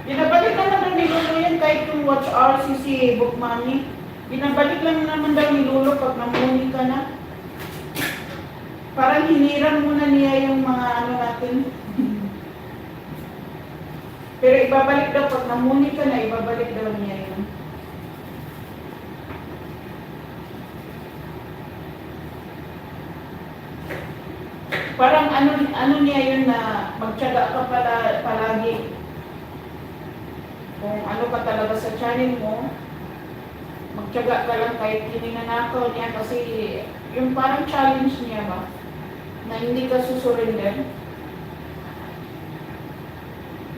Binabalik naman daw ni Lolo yan kahit yung watch hours si Book Mommy. Binabalik lang naman daw ni Lolo pag namuni ka na. Parang hiniram muna niya yung mga ano natin. Pero ibabalik daw pag namuni ka na, ibabalik daw niya yun. Parang ano niya yun na magtiyaga ka palagi. Kung ano ka talaga sa channel mo, magtiyaga ka lang kahit hininanakaw niya kasi yung parang challenge niya ba, na hindi ka susurrender.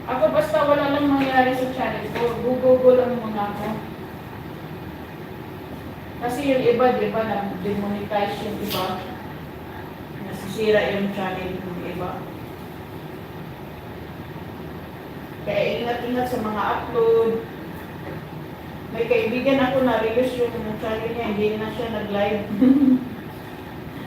Ako basta wala lang mangyari sa channel ko, gugugo lang muna ako. Kasi yung iba, di ba, na-demonetize yung iba. Nasisira yung channel ng iba. Kaya ingat-ingat sa mga upload. May kaibigan ako na-release yung channel niya, hindi na siya nag-live.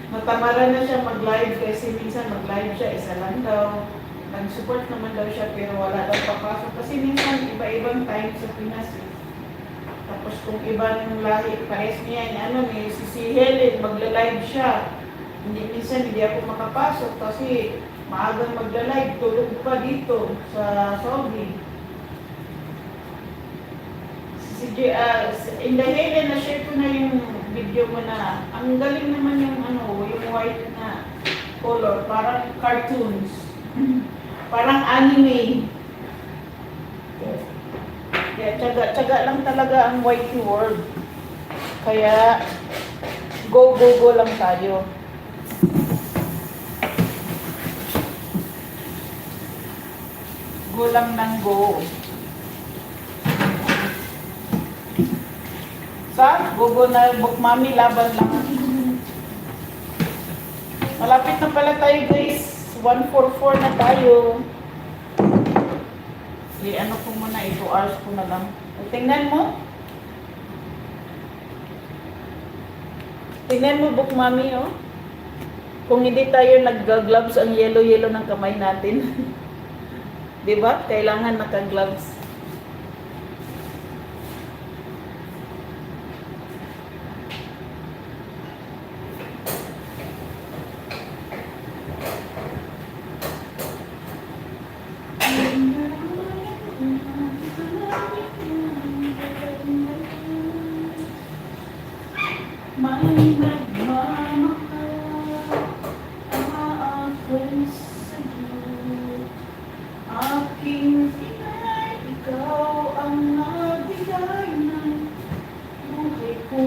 Natamara na siya mag-live kasi minsan mag-live siya, isa lang daw. Nag-support naman daw siya pero wala daw papasok. Kasi minsan iba-ibang time sa Pinas. Tapos kung iba ng lahi, pares niya, si Helen, magla-live siya. Minsan hindi ako makapasok kasi maagang magla-live, tulog pa dito sa Saudi. In the Helen, na-share ko na yung video mo na ang galing naman yung yung white na color, parang cartoons. Parang anime. Kaya tsaga lang talaga ang white world. Kaya go lang tayo. Go lang ng go. Go na Book Mommy, laban lang. Malapit na pala tayo guys. 144 na tayo. Ano ko muna, 2 hours ko na lang. Tingnan mo. Tingnan mo Book Mommy, oh. Kung hindi tayo nag-gloves, ang yellow-yellow ng kamay natin. Diba? Kailangan naka-gloves. May nagmamahal aako'y sa'yo. Aking inay, ikaw ang nagbigay ng buhay ko.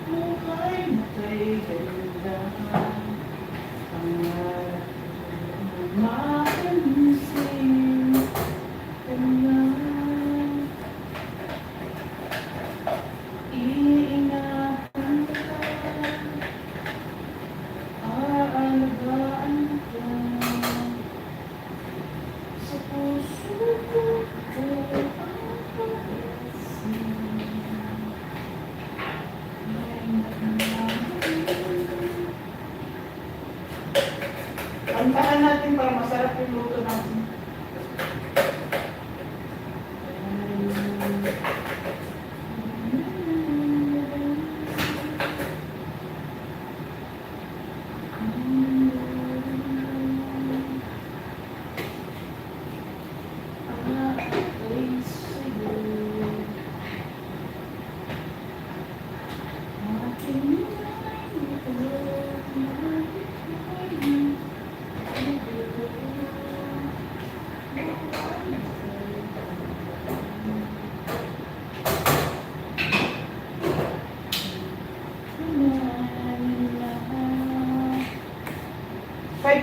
Buhay na kay ganda. Pangarap mapansin ka na. Iingatan ka, aalagaan ka. Sa puso ko ang pag-asin. May nagmamahal. Kantahan natin para masarap yung luto natin.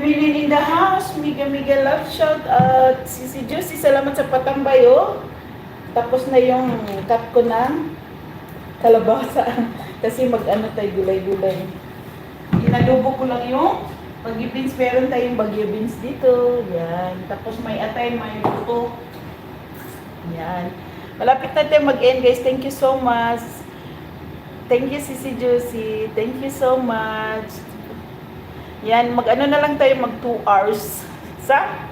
Million in the house, Mega love shout out. Si Josie, salamat sa patambay, oh. Tapos na yung cut ko ng kalabasa. Kasi mag-ano tayo, gulay-gulay. Inadobo ko lang yung bagyo beans. Meron tayong bagyo beans dito. Yan. Tapos may atay, may luto. Yan. Malapit na tayo mag-end, guys. Thank you so much. Thank you, Sisi Josie. Thank you so much. Yan, mag-ano na lang tayo, mag 2 hours sa